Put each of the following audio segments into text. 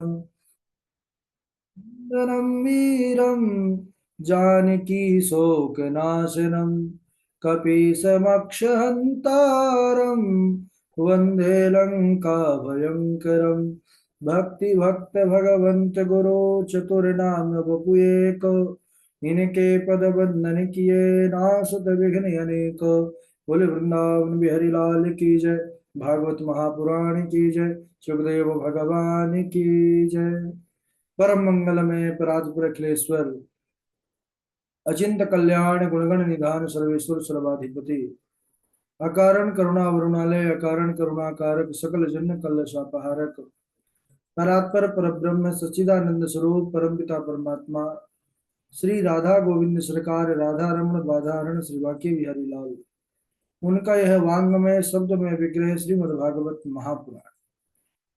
वन्दनं वीरं जानकी शोकनाशनं कपीशमक्षहन्तारं वन्दे लङ्काभयङ्करं भक्तिभक्त भगवन्त गुरो चतुर्नाम वपु एक इनके पद बंदन किए नासत विघ्न अनेक। बोले वृंदावन बिहारी लाल की जय। भागवत महापुराण की जय। सुखदेव भगवान की जय। परम मंगलमय परात्पर अखिलेश्वर अचिंत कल्याण गुणगण निधान सर्वेश्वर सर्वाधिपति अकारण करुणा वरुणालय अकारण करुणाकारक सकल जन कल्लशापहारक परात्पर परब्रह्म सच्चिदानंद स्वरूप परमपिता परमात्मा श्री राधा गोविंद सरकार राधा रमण बाधारण श्री वाक्य बिहारी लाल उनका यह वांगमय शब्दमय विग्रह श्रीमद्भागवत महापुराण।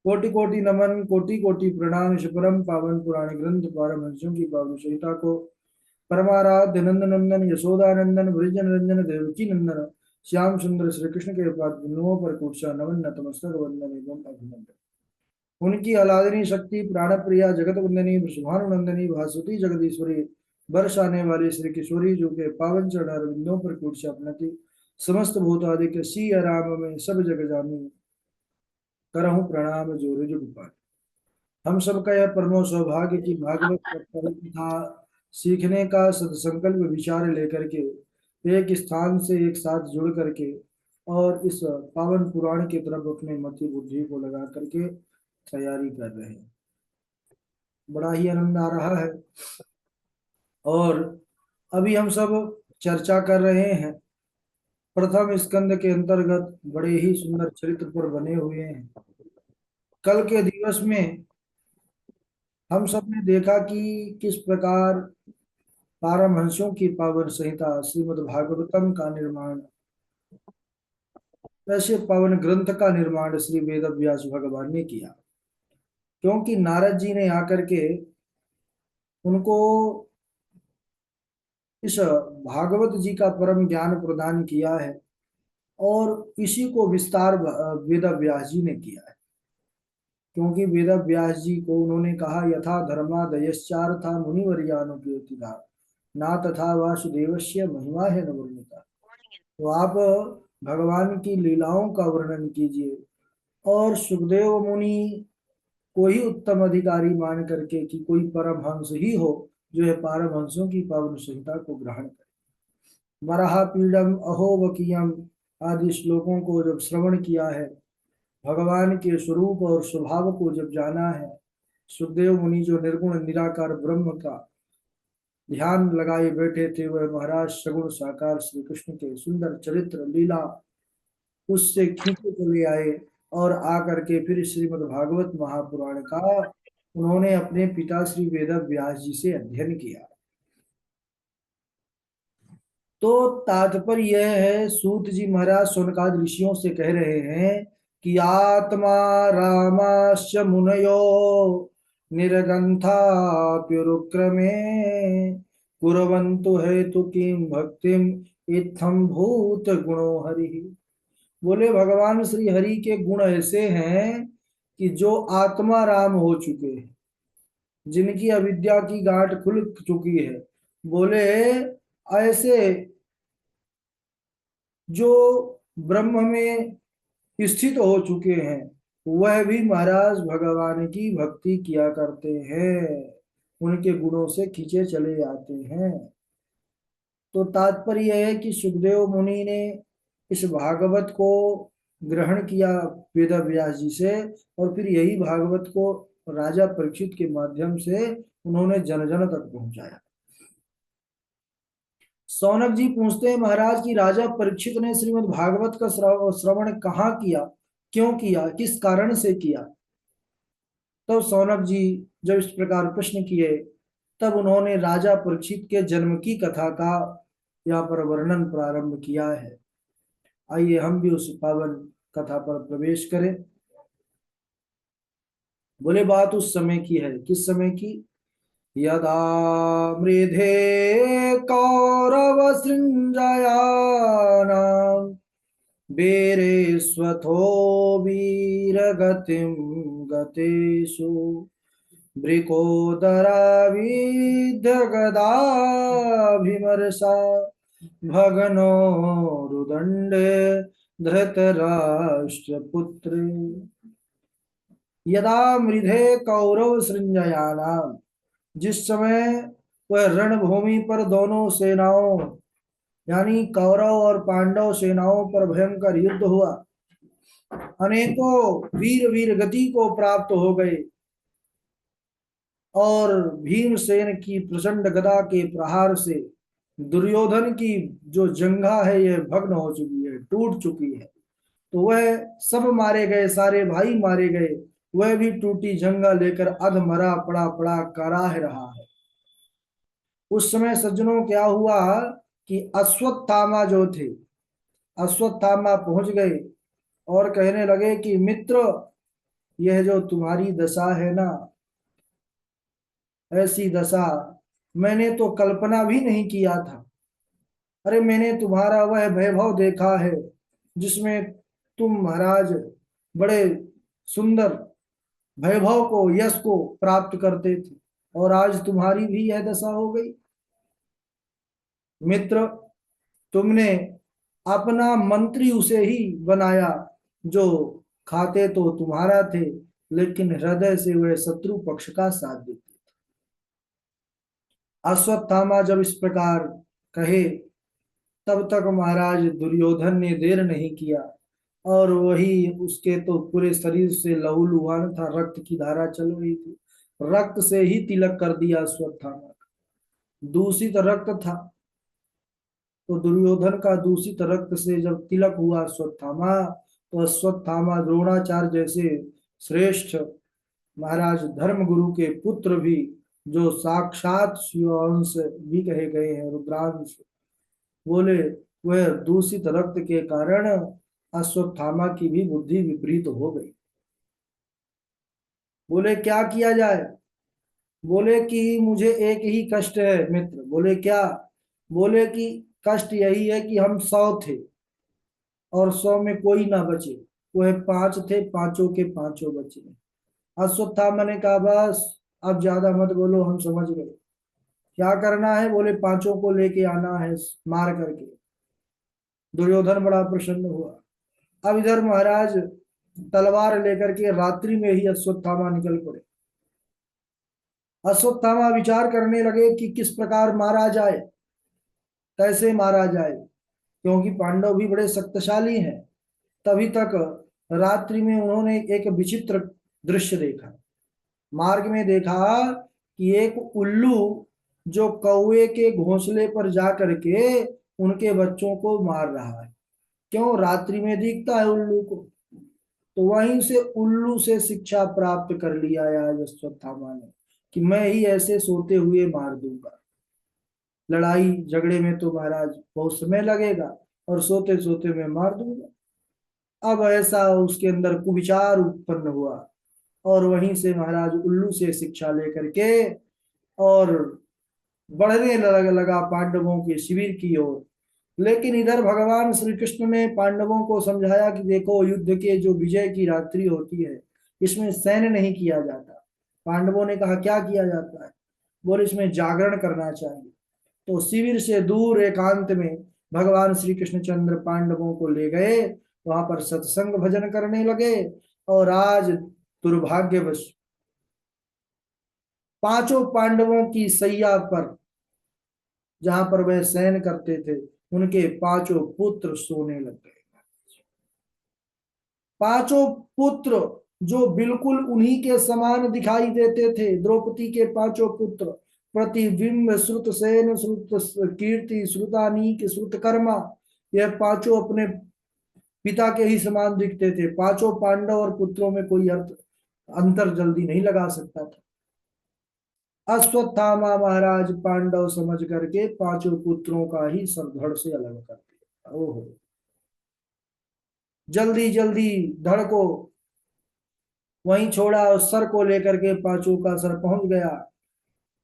कोटि कोटि नमन कोटि कोटि प्रणाम। परम पावन पुराण ग्रंथ पारमहंसों की पावन सहिता को परमाराध्य नंद नंदन यशोदानंदन ब्रज रंजन देवकी नंदन श्याम सुंदर श्री कृष्ण के पाद बिंदुओं पर कुर्सा नमन नतमस्तक वंदन एवं अभिनंदन। उनकी अलादनी शक्ति प्राण प्रिया जगत वंदनी शुभानुनंदनी भासुती जगदीश्वरी बरसाने वाली श्री किशोरी जो के पावन चढ़ा बिंदुओं पर कुर्सा अपनति समस्त भूतादि सी आराम में सब जग जानी करहूं प्रणाम जोर जुग पाए। हम सबका यह परमो सौभाग्य की भागवत तथा सीखने का सदसंकल्प विचार लेकर के एक स्थान से एक साथ जुड़ करके और इस पावन पुराण की तरफ अपने मति बुद्धि को लगा करके तैयारी कर रहे हैं। बड़ा ही आनंद आ रहा है। और अभी हम सब चर्चा कर रहे हैं प्रथम स्कंद के अंतर्गत बड़े ही सुंदर चरित्र पर बने हुए हैं। कल के दिवस में हम सब ने देखा कि किस प्रकार पारमहंसों की पावन संहिता श्रीमद् भागवतम का निर्माण, ऐसे पावन ग्रंथ का निर्माण श्री वेद व्यास भगवान ने किया। क्योंकि नारद जी ने आकर के उनको इस भागवत जी का परम ज्ञान प्रदान किया है और इसी को विस्तार वेद व्यास जी ने किया है। क्योंकि वेद व्यास जी को उन्होंने कहा यथा धर्मादयश्चार था मुनिवर्यानुकीर्तिता ना तथा वासुदेवस्य महिमा है न वर्णिता। तो आप भगवान की लीलाओं का वर्णन कीजिए और सुखदेव मुनि को ही उत्तम अधिकारी मान करके कि कोई परमहंस ही हो जो है पारमहंसों की पावन संहिता को ग्रहण करे। वराह पीडम अहोवकीयम आदि श्लोकों को जब श्रवण किया है, भगवान के स्वरूप और स्वभाव को जब जाना है, सुखदेव मुनि जो निर्गुण निराकार ब्रह्म का ध्यान लगाए बैठे थे वह महाराज सगुण साकार श्री कृष्ण के सुंदर चरित्र लीला उससे खींचे चले आए और आकर के फिर श्रीमद् भागवत महापुराण का उन्होंने अपने पिता श्री वेद व्यास जी से अध्ययन किया। तो तात्पर्य यह है, सूत जी महाराज सोनकाद ऋषियों से कह रहे हैं कि आत्मा रामाश्च मुनयो निर्गंथाप्युरुक्रमे कुर्वन्तु हेतु किं भक्तिम इत्थम भूत गुणो हरि। बोले भगवान श्री हरि के गुण ऐसे हैं कि जो आत्मा राम हो चुके हैं, जिनकी अविद्या की गांठ खुल चुकी है, बोले ऐसे जो ब्रह्म में स्थित हो चुके हैं वह भी महाराज भगवान की भक्ति किया करते हैं, उनके गुणों से खींचे चले आते हैं। तो तात्पर्य है कि सुखदेव मुनि ने इस भागवत को ग्रहण किया वेद व्यास जी से और फिर यही भागवत को राजा परीक्षित के माध्यम से उन्होंने जन जन तक पहुंचाया। सौनक जी पूछते हैं महाराज की राजा परीक्षित ने श्रीमद् भागवत का श्रवण कहाँ किया, क्यों किया, किस कारण से किया। तो सौनक जी जब इस प्रकार प्रश्न किए तब उन्होंने राजा परीक्षित के जन्म की कथा का यहाँ पर वर्णन प्रारंभ किया है। आइए हम भी उस पावन कथा पर प्रवेश करें। बोले बात उस समय की है, किस समय की। यदा मृधे कौरव सृञ्जयानां वीरेष्वथो वीरगतिं गतेषु वृकोदराविद्ध गदाभिमर्शा भगनो रुदंडे धृतराष्ट्रपुत्रे। यदा मृधे कौरव सृंजयानाम, जिस समय वह रणभूमि पर दोनों सेनाओं यानी कौरव और पांडव सेनाओं पर भयंकर युद्ध हुआ, अनेकों वीर वीर गति को प्राप्त हो गए और भीमसेन की प्रचंड गदा के प्रहार से दुर्योधन की जो जंघा है यह भग्न हो चुकी है, टूट चुकी है। तो वह सब मारे गए, सारे भाई मारे गए, वह भी टूटी जंघा लेकर अधमरा पड़ा पड़ा कराह रहा है। उस समय सज्जनों क्या हुआ कि अश्वत्थामा जो थे, अश्वत्थामा पहुंच गए और कहने लगे कि मित्र, यह जो तुम्हारी दशा है ना, ऐसी दशा मैंने तो कल्पना भी नहीं किया था। अरे मैंने तुम्हारा वह वैभव देखा है जिसमें तुम महाराज बड़े सुंदर वैभव को, यश को प्राप्त करते थे, और आज तुम्हारी भी यह दशा हो गई। मित्र, तुमने अपना मंत्री उसे ही बनाया जो खाते तो तुम्हारा थे, लेकिन हृदय से वह शत्रु पक्ष का साथ देते थे। अश्वत्थामा जब इस प्रकार कहे, तब तक महाराज दुर्योधन ने देर नहीं किया, और वही उसके तो पूरे शरीर से लहूलुहान था, रक्त की धारा चल रही थी, रक्त से ही तिलक कर दिया अश्वत्थामा। दूषित रक्त था, तो दुर्योधन का दूषित रक्त से जब तिलक हुआ अश्वत्थामा, तो अश्वत्थामा द्रोणाचार्य जैसे श्रेष्ठ महाराज धर्मगुरु के पुत्र भी, जो साक्षात शिवांश भी कहे गए हैं, रुद्रांश, बोले वह दूषित रक्त के कारण अश्वत्थामा की भी बुद्धि विपरीत हो गई। बोले क्या किया जाए? बोले कि मुझे एक ही कष्ट है मित्र। बोले क्या? बोले कि कष्ट यही है कि हम 100 थे और 100 में कोई ना बचे, वह 5 थे, पांचों के पांचों बचे। अश्वत्थामा ने कहा बस अब ज्यादा मत बोलो, हम समझ गए क्या करना है। बोले पांचों को लेके आना है मार करके। दुर्योधन बड़ा प्रसन्न हुआ। अब इधर महाराज तलवार लेकर के रात्रि में ही अश्वत्थामा निकल पड़े। अश्वत्थामा विचार करने लगे कि किस प्रकार मारा जाए, कैसे मारा जाए, क्योंकि पांडव भी बड़े शक्तिशाली हैं। तभी तक रात्रि में उन्होंने एक विचित्र दृश्य देखा। मार्ग में देखा कि एक उल्लू जो कौवे के घोंसले पर जा करके उनके बच्चों को मार रहा है। क्यों? रात्रि में दिखता है उल्लू को। तो वहीं से उल्लू से शिक्षा प्राप्त कर लिया आज अश्वत्थामा ने कि मैं ही ऐसे सोते हुए मार दूंगा। लड़ाई झगड़े में तो महाराज बहुत समय लगेगा, और सोते सोते मैं मार दूंगा। अब ऐसा उसके अंदर कुविचार उत्पन्न हुआ, और वहीं से महाराज उल्लू से शिक्षा लेकर के और बढ़ने लगा पांडवों के शिविर की ओर। लेकिन इधर भगवान श्री कृष्ण ने पांडवों को समझाया कि देखो, युद्ध के जो विजय की रात्रि होती है, इसमें सैन्य नहीं किया जाता। पांडवों ने कहा क्या किया जाता है? बोले इसमें जागरण करना चाहिए। तो शिविर से दूर एकांत में भगवान श्री कृष्णचंद्र पांडवों को ले गए, वहां पर सत्संग भजन करने लगे। और आज दुर्भाग्यवश पांचों पांडवों की सैया पर, जहां पर वह शयन करते थे, उनके पांचों पुत्र सोने लग गए। पांचों पुत्र जो बिल्कुल उन्हीं के समान दिखाई देते थे, द्रौपदी के पांचों पुत्र, प्रतिबिंब, श्रुतसेन, श्रुत कीर्ति, श्रुतानीक, श्रुतकर्मा, यह पांचों अपने पिता के ही समान दिखते थे। पांचों पांडव और पुत्रों में कोई अंतर जल्दी नहीं लगा सकता था। अश्वत्थामा महाराज पांडव समझ करके पांचों पुत्रों का ही सब धड़ से अलग कर दिया। ओहो, जल्दी जल्दी धड़ को वहीं छोड़ा, उस सर को लेकर के पांचों का सर पहुंच गया।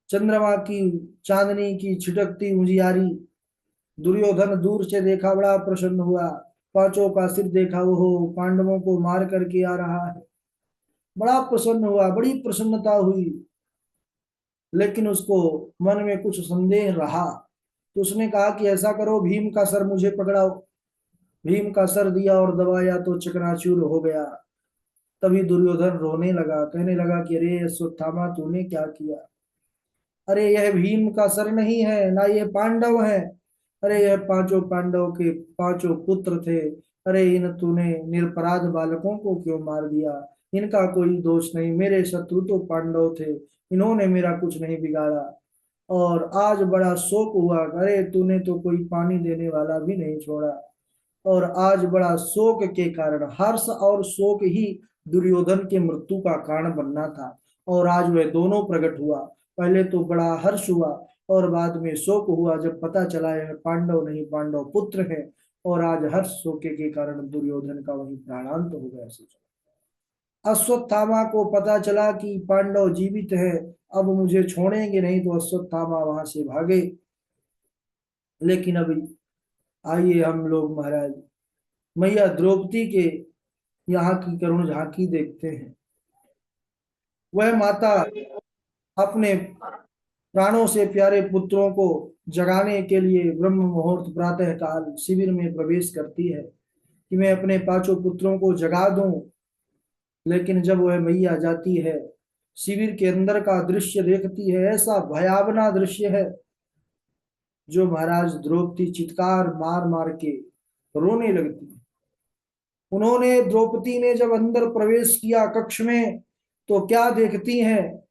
चंद्रमा की, चांदनी की छिटकती उजियारी। दुर्योधन दूर से देखा, बड़ा प्रसन्न हुआ। पांचों का सिर देखा, वो पांडवों को मार करके आ रहा है, बड़ा प्रसन्न हुआ, बड़ी प्रसन्नता हुई। लेकिन उसको मन में कुछ संदेह रहा। तो उसने कहा कि ऐसा करो, भीम का सर मुझे पकड़ाओ। भीम का सर दिया और दबाया तो चकनाचूर हो गया। तभी दुर्योधन रोने लगा, कहने लगा कि अरे अश्वत्थामा, तूने क्या किया? अरे यह भीम का सर नहीं है, ना ये पांडव है। अरे यह पांचों पांडव के पांचों पुत्र थे। अरे इन तूने निरपराध बालकों को क्यों मार दिया? इनका कोई दोष नहीं, मेरे शत्रु तो पांडव थे, इन्होंने मेरा कुछ नहीं बिगाड़ा। और आज बड़ा शोक हुआ, अरे तूने तो कोई पानी देने वाला भी नहीं छोड़ा। और आज बड़ा शोक के कारण, हर्ष और शोक ही दुर्योधन के मृत्यु का कारण बनना था। और आज वह दोनों प्रकट हुआ। पहले तो बड़ा हर्ष हुआ और बाद में शोक हुआ जब पता चला यह पांडव नहीं, पांडव पुत्र है। और आज हर्ष शोक के कारण दुर्योधन का वही प्राणांत हो गया। अश्वत्थामा को पता चला कि पांडव जीवित है, अब मुझे छोड़ेंगे नहीं, तो अश्वत्थामा वहां से भागे। लेकिन अभी आइए हम लोग महाराज मैया द्रौपदी के यहाँ की करुण झांकी देखते हैं। वह माता अपने प्राणों से प्यारे पुत्रों को जगाने के लिए ब्रह्म मुहूर्त प्रातः काल शिविर में प्रवेश करती है कि मैं अपने पांचों पुत्रों को जगा दूं। लेकिन जब वह मैया जाती है, शिविर के अंदर का दृश्य देखती है, ऐसा भयावना दृश्य है जो महाराज द्रौपदी चित्कार मार मार के रोने लगती है। उन्होंने, द्रौपदी ने जब अंदर प्रवेश किया कक्ष में, तो क्या देखती हैं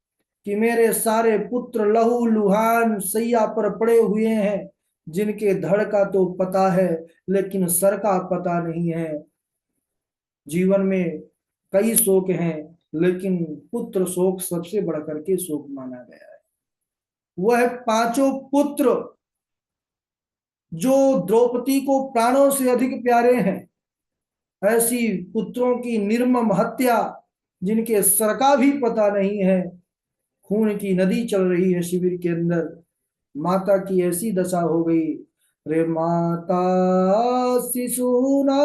कि मेरे सारे पुत्र लहू लुहान सैया पर पड़े हुए हैं, जिनके धड़ का तो पता है लेकिन सर का पता नहीं है। जीवन में कई शोक हैं, लेकिन पुत्र शोक सबसे बढ़कर के शोक माना गया है। वह पांचों पुत्र जो द्रौपदी को प्राणों से अधिक प्यारे हैं, ऐसी पुत्रों की निर्मम हत्या, जिनके सर का भी पता नहीं है, खून की नदी चल रही है शिविर के अंदर। माता की ऐसी दशा हो गई। रे माता शिशूनां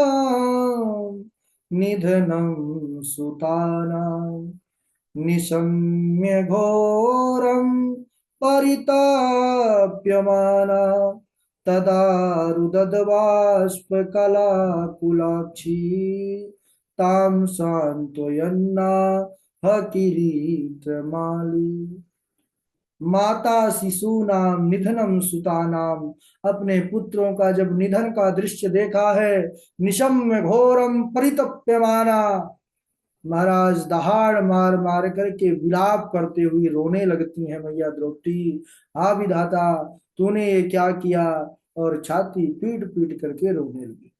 निधनं सुतानां निशम्य घोरं परिताप्यमाना तदा रुदद्बाष्पकलाकुलाक्षी तां सान्त्वयन्ना किरीटमाली। माता शिशु नाम निधनम सुता नाम, अपने पुत्रों का जब निधन का दृश्य देखा है, निशम्य घोरम परितप्यमाना, महाराज दहाड़ मार मार करके विलाप करते हुए रोने लगती हैं मैया द्रौपदी। हा विधाता, तूने ये क्या किया? और छाती पीट पीट करके रोने लगी।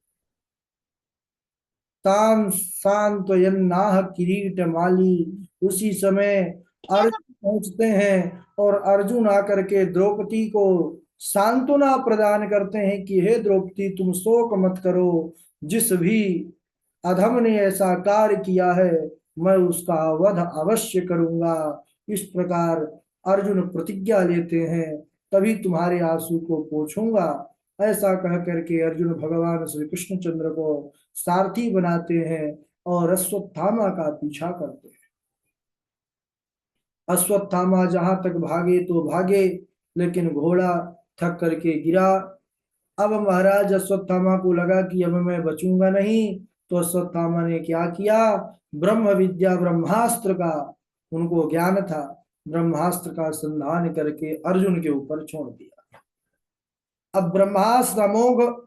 ताम सांत्वयन्नाह किरीट माली। उसी समय अर्जुन पहुंचते हैं और अर्जुन आकर के द्रौपदी को सांत्वना प्रदान करते हैं कि हे द्रौपदी, तुम शोक मत करो, जिस भी अधम ने ऐसा कार्य किया है, मैं उसका वध अवश्य करूंगा। इस प्रकार अर्जुन प्रतिज्ञा लेते हैं, तभी तुम्हारे आंसू को पोंछूंगा। ऐसा कह करके अर्जुन भगवान श्री कृष्णचंद्र को सारथी बनाते हैं और अश्वत्थामा का पीछा करते हैं। अश्वत्थामा जहां तक भागे तो भागे, लेकिन घोड़ा थक करके गिरा। अब महाराज अश्वत्थामा को लगा कि अब मैं बचूंगा नहीं, तो अश्वत्थामा ने क्या किया? ब्रह्म विद्या ब्रह्मास्त्र का उनको ज्ञान था, ब्रह्मास्त्र का संधान करके अर्जुन के ऊपर छोड़ दिया। अब ब्रह्मास्त्र अमोघ,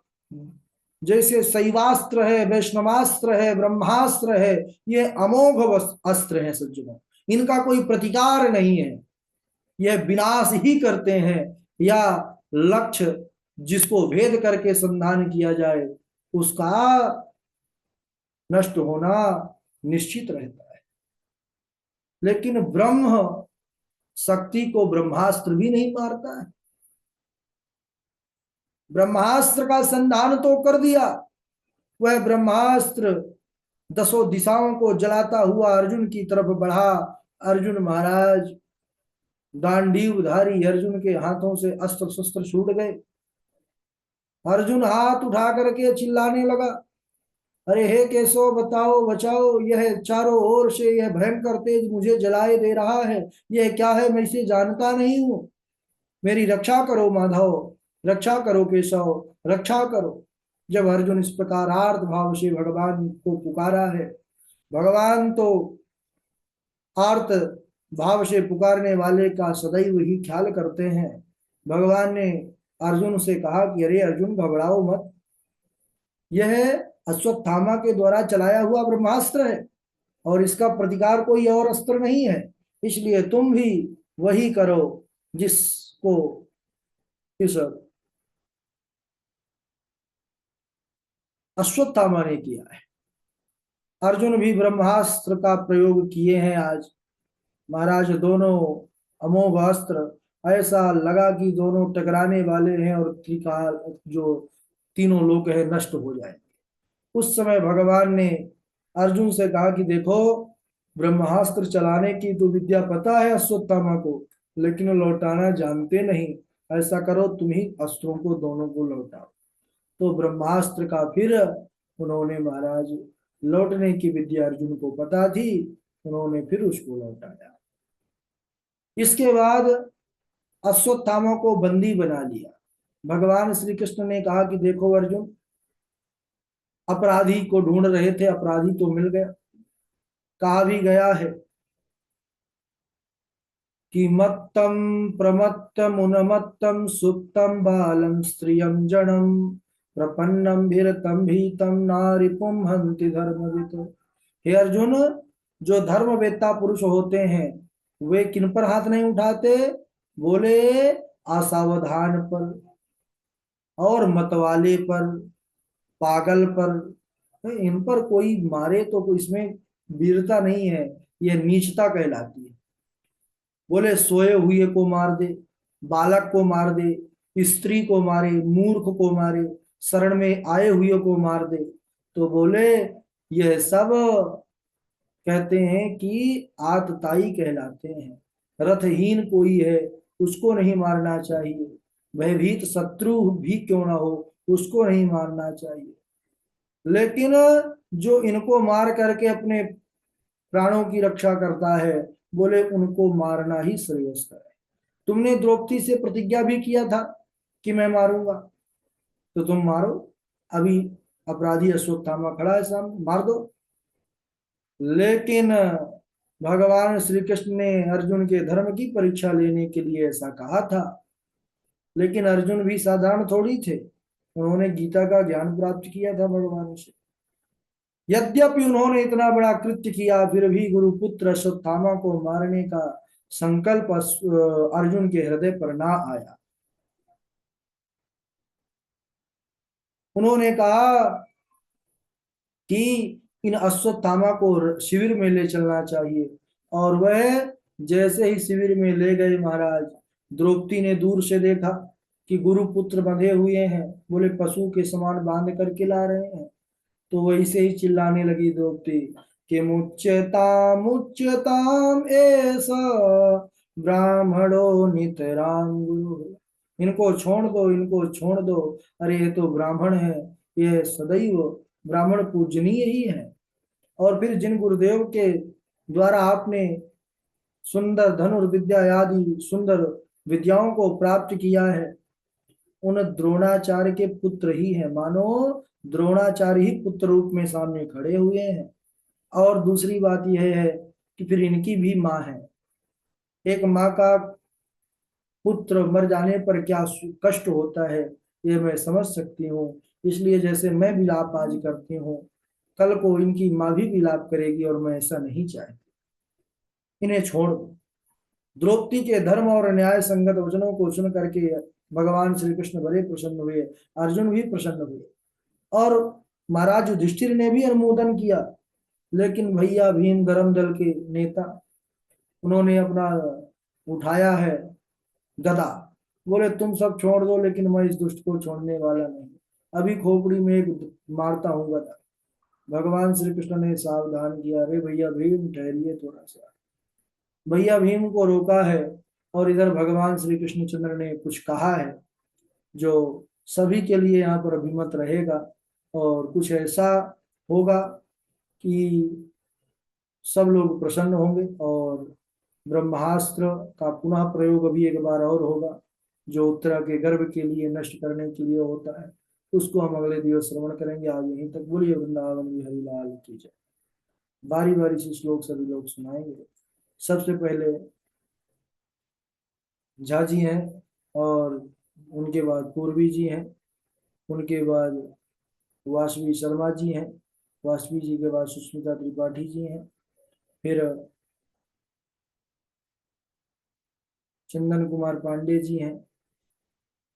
जैसे शैवास्त्र है, वैष्णवास्त्र है, ब्रह्मास्त्र है, ये अमोघ अस्त्र है सज्जनों। इनका कोई प्रतिकार नहीं है, यह विनाश ही करते हैं, या लक्ष्य जिसको भेद करके संधान किया जाए उसका नष्ट होना निश्चित रहता है। लेकिन ब्रह्म शक्ति को ब्रह्मास्त्र भी नहीं मारता है। ब्रह्मास्त्र का संधान तो कर दिया, वह ब्रह्मास्त्र दसों दिशाओं को जलाता हुआ अर्जुन की तरफ बढ़ा। अर्जुन महाराज गांडीवधारी, अर्जुन के हाथों से अस्त्र शस्त्र छूट गए। अर्जुन हाथ उठा करके चिल्लाने लगा, अरे हे केशव बताओ बचाओ, यह चारों ओर से यह भयंकर तेज मुझे जलाए दे रहा है, यह क्या है, मैं इसे जानता नहीं हूँ, मेरी रक्षा करो माधव, रक्षा करो केशव, रक्षा करो। जब अर्जुन इस प्रकार आर्त भाव से भगवान को पुकारा है, भगवान तो आर्त भाव से पुकारने वाले का सदैव ही ख्याल करते हैं। भगवान ने अर्जुन से कहा कि अरे अर्जुन घबराओ मत, यह अश्वत्थामा के द्वारा चलाया हुआ ब्रह्मास्त्र है और इसका प्रतिकार कोई और अस्त्र नहीं है, इसलिए तुम भी वही करो जिसको इस अश्वत्थामा ने किया है। अर्जुन भी ब्रह्मास्त्र का प्रयोग किए हैं आज। महाराज दोनों अमोघ अस्त्र, ऐसा लगा कि दोनों टकराने वाले हैं और त्रिकाल जो तीनों लोक है नष्ट हो जाएंगे। उस समय भगवान ने अर्जुन से कहा कि देखो, ब्रह्मास्त्र चलाने की तो विद्या पता है अश्वत्थामा को, लेकिन लौटाना जानते नहीं। ऐसा करो, तुम ही अस्त्रों को दोनों को लौटाओ। तो ब्रह्मास्त्र का फिर उन्होंने महाराज लौटने की विद्या अर्जुन को पता थी, उन्होंने फिर उसको लौटाया। इसके बाद अश्वत्थामा को बंदी बना लिया। भगवान श्री कृष्ण ने कहा कि देखो अर्जुन, अपराधी को ढूंढ रहे थे, अपराधी तो मिल गया। कहा भी गया है कि मत्तम प्रमत्तम उन्मत्तम सुप्तम बालम स्त्रियम जड़म प्रपन्नम भीरतम भीतम नारिपुम हंति धर्मवित। हे अर्जुन, जो धर्मवेत्ता पुरुष होते हैं वे किन पर हाथ नहीं उठाते? बोले असावधान पर और मतवाले पर, पागल पर, इन पर कोई मारे तो कोई इसमें वीरता नहीं है, यह नीचता कहलाती है। बोले सोए हुए को मार दे, बालक को मार दे, स्त्री को मारे, मूर्ख को मारे, शरण में आए हुए को मार दे, तो बोले यह सब कहते हैं कि आतताई कहलाते हैं। रथहीन कोई है उसको नहीं मारना चाहिए, भयभीत शत्रु भी क्यों ना हो उसको नहीं मारना चाहिए, लेकिन जो इनको मार करके अपने प्राणों की रक्षा करता है, बोले उनको मारना ही श्रेयस्कर है। तुमने द्रौपदी से प्रतिज्ञा भी किया था कि मैं मारूंगा, तो तुम मारो। अभी अपराधी अश्वत्थामा खड़ा है सामने, मार दो। लेकिन भगवान श्री कृष्ण ने अर्जुन के धर्म की परीक्षा लेने के लिए ऐसा कहा था, लेकिन अर्जुन भी साधारण थोड़ी थे, उन्होंने गीता का ज्ञान प्राप्त किया था भगवान से। यद्यपि उन्होंने इतना बड़ा कृत्य किया, फिर भी गुरुपुत्र अश्वत्थामा को मारने का संकल्प अर्जुन के हृदय पर ना आया। उन्होंने कहा कि इन अश्वत्थामा को शिविर में ले चलना चाहिए, और वह जैसे ही शिविर में ले गए महाराज, द्रौपदी ने दूर से देखा कि गुरुपुत्र बंधे हुए हैं, बोले पशु के समान बांध करके ला रहे हैं, तो वैसे ही चिल्लाने लगी द्रौपदी कि मुच्यताम मुच्यताम ऐसा ब्राह्मणो नितराम गुरु। इनको छोड़ दो, इनको छोड़ दो, अरे ये तो ब्राह्मण है, ये सदैव ब्राह्मण पूजनीय ही है। और फिर जिन गुरुदेव के द्वारा आपने सुंदर धनुर्विद्या आदि सुंदर विद्याओं को प्राप्त किया है, उन द्रोणाचार्य के पुत्र ही है, मानो द्रोणाचार्य ही पुत्र रूप में सामने खड़े हुए हैं। और दूसरी बात यह है कि फिर इनकी भी माँ है। एक माँ का पुत्र मर जाने पर क्या कष्ट होता है, ये मैं समझ सकती हूँ। इसलिए जैसे मैं विलाप आज करती हूँ, कल को इनकी माँ भी विलाप करेगी, और मैं ऐसा नहीं चाहती। इन्हें छोड़ दो। द्रौपदी के धर्म और न्याय संगत वचनों को सुन करके भगवान श्री कृष्ण बड़े प्रसन्न हुए, अर्जुन भी प्रसन्न हुए, और महाराज युधिष्ठिर ने भी अनुमोदन किया। लेकिन भैया भीम धर्म दल के नेता, उन्होंने अपना उठाया है गदा, बोले तुम सब छोड़ दो, लेकिन मैं इस दुष्ट को छोड़ने वाला नहीं, अभी खोपड़ी में एक मारता हूँ गदा। भगवान श्री कृष्ण ने सावधान किया, अरे भैया भीम ठहरिए थोड़ा सा। भैया भीम को रोका है, और इधर भगवान श्री कृष्णचंद्र ने कुछ कहा है जो सभी के लिए यहाँ पर अभिमत रहेगा, और कुछ ऐसा होगा कि सब लोग प्रसन्न होंगे और ब्रह्मास्त्र का पुनः प्रयोग अभी एक बार और होगा, जो उत्तरा के गर्भ के लिए नष्ट करने के लिए होता है। उसको हम अगले दिवस श्रवण करेंगे। आज यहीं तक। बोलिए वृंदावन बिहारी लाल की जय। बारी बारी से श्लोक सभी लोग सुनाएंगे। सबसे पहले झा जी हैं, और उनके बाद पूर्वी जी हैं, उनके बाद वासवी शर्मा जी हैं, वासवी जी के बाद सुष्मिता त्रिपाठी जी हैं, फिर चंदन कुमार पांडे जी हैं,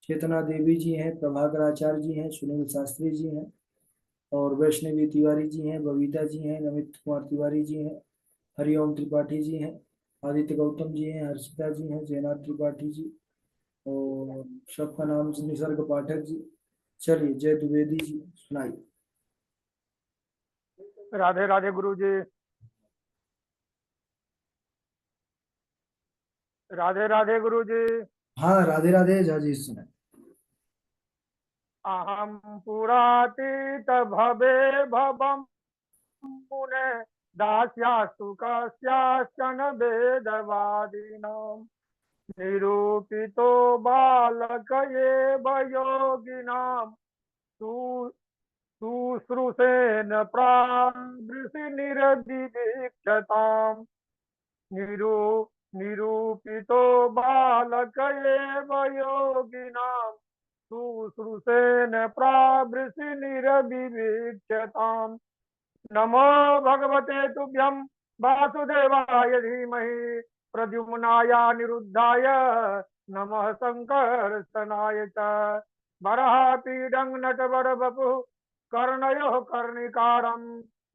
चेतना देवी जी हैं, प्रभाकर आचार्य जी हैं, सुनील शास्त्री जी हैं, और वैष्णवी तिवारी जी हैं, बबीता जी हैं, नमित कुमार तिवारी जी हैं, हरिओम त्रिपाठी जी हैं, आदित्य गौतम जी हैं, हर्षिता जी हैं, जयनाथ त्रिपाठी जी, और सबका नाम निसर्ग पाठक जी। चलिए जय द्विवेदी जी सुनाइए। राधे राधे गुरु जी। राधे राधे गुरु जी। हाँ राधे राधे झा जी सुनाए। अहम पुरातीत भवे भवम मुने दास्यास्तु कस्याश्चन वेदवादिनां निरूपितो बालक एव योगिनां शुश्रूषेण प्रावृषि निरदिदीक्षताम् निरू निरूपितो बालक एव योगिनां शुश्रूषेण प्रावृषि निरविवीक्षताम्। नमो भगवते तुभ्यं वासुदेवाय धीमहि प्रद्युम्नाय निरुद्धाय नमः संकर्षणाय च। वराहपीडं नटवरवपुः कर्णयोः कर्णिकारं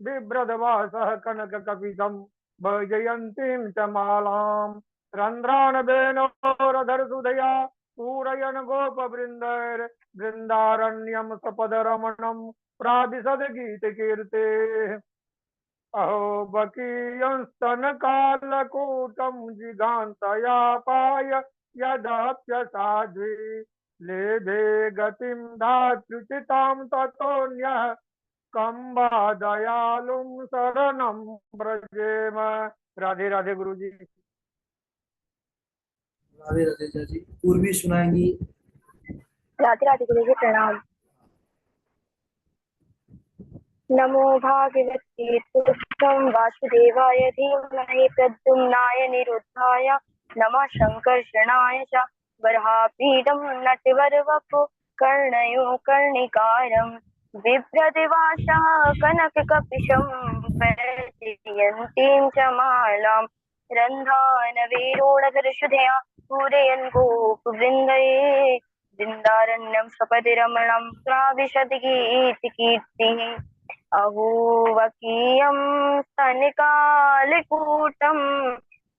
बिभ्रद्वासः कनककपितं वैजयन्तीं च मालां रन्ध्रान् वेणोरधरसुधया पूरयन् गोपवृन्दैर्वृन्दारण्यं सपदरमणं प्रादिशद गीतकीर्ते। अहो बकीयं स्तनकालकूटं जिगान्तयापाय यदाप्यसाध्वी लेभे गतिं धात्युचितां ततोऽन्यः कं वा दयालुं शरणं व्रजेम। राधे राधे गुरु जी। राधे राधे झा जी। पूर्वी सुनाएंगी। राधे राधे गुरु जी प्रणाम। नमो भागवते पुरुषं वासुदेवाय धीमहि प्रद्युम्नाय निरुद्धाय नमः संकर्षणाय च। वराहपीडं नटवरवपुः कर्णयो कर्णिकारं बिभ्रद्वासः कनककपिशं वैजयन्तीं च मालां रन्ध्रान् वेणोरधरसुधया पूरयन् गोपवृन्दैः वृन्दारण्यं सपदि रमणं प्राविशद गीतिकीर्तिः। अहो वकीयं स्तनिकालकूटं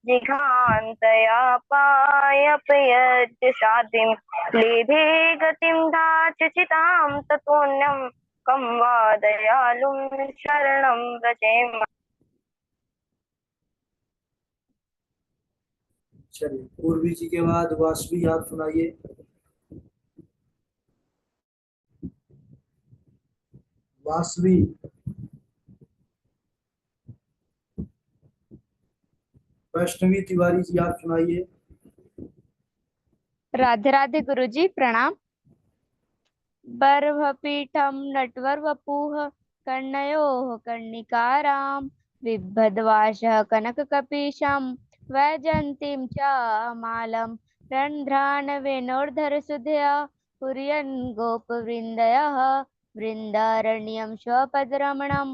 जिघान्तयापायपयद्साधिं लेभे गतिं धाचुचितां ततोऽन्यं कं वा दयालुं शरणं व्रजेम। चलिए पूर्वी जी के बाद वासवी आप सुनाइए। वासवी। वैष्णवी तिवारी जी आप सुनाइए। राधे राधे गुरुजी प्रणाम। बर्भपीठं नटवरवपुः कर्णयोः कर्णिकारां बिभ्रद्वासः कनककपीशं वैजयन्तीं च मालं रन्ध्रान् वेणोर्धरसुधया कुर्यन् गोपवृन्दयः वृन्दारण्यं स्वपदरमणं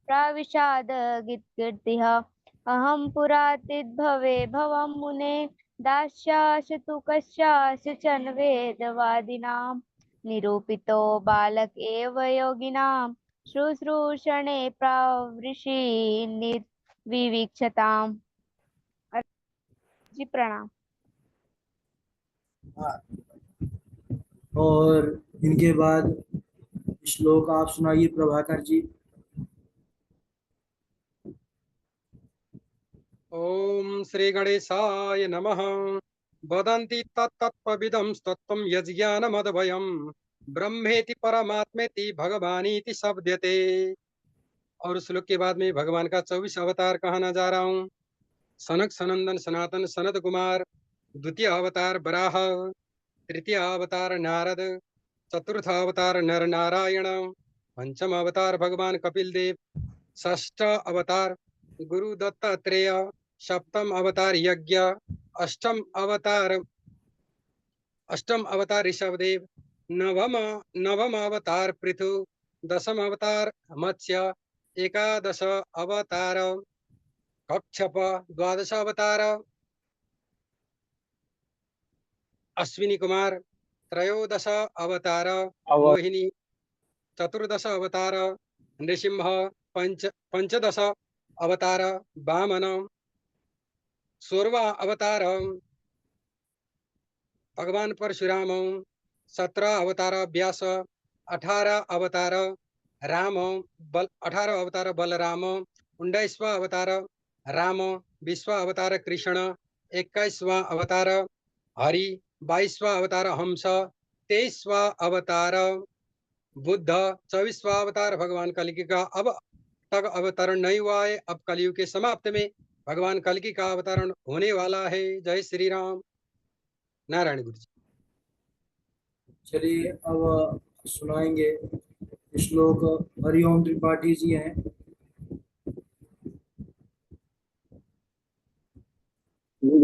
प्राविशाद गीतकीर्तिः। अहं पुरातीतभवे भवं मुने दास्यासतु कस्याश्चन वेदवादिनां निरूपितो बालक एव योगिनां शुश्रूषणे प्रावृषि निर्विवीक्षताम्। जी प्रणाम। और इनके बाद श्लोक आप सुनाइए प्रभाकर जी। ओम श्री गणेशाय नमः। वदन्ति तत्तत्त्वविदं तत्त्वं यज्ञानमदभयं ब्रह्मेति परमात्मेति भगवानीति शब्दते। और उस श्लोक के बाद में भगवान का 24 अवतार कहना जा रहा हूँ। सनक सनंदन सनातन सनत कुमार, द्वितीय अवतार बराह, तृतीय अवतार नारद, चतुर्थ अवतार नर नारायण, पंचम अवतार भगवान कपिल देव, षष्ठ अवतार गुरु दत्तात्रेय, सप्तम अवतार यज्ञ, अष्टम अवतार ऋषभदेव, नवम अवतार पृथु, दशम अवतार मत्स्य, एकादश अवतार कक्षप, द्वादश अवतार अश्विनी कुमार, त्रयोदश अवतार मोहिनी, चतुर्दश अवतार नृसिंह, पंचदश अवतार वामन, 16वां अवतार भगवान परशुराम, 17 अवतार व्यास, 18 अवतार राम, 18 अवतार बलराम, 19वां अवतार राम, 20वां अवतार कृष्ण, 21वां अवतार हरि, 22वां अवतार हंस, 23वां अवतार बुद्ध, 24वां अवतार भगवान कल्कि का अब तक अवतरण नहीं हुआ है। अब कलयुग के समाप्त में भगवान कल्कि का अवतरण होने वाला है। जय श्री राम। नारायण गुरु जी। चलिए अब सुनाएंगे श्लोक। हरिओम त्रिपाठी जी हैं,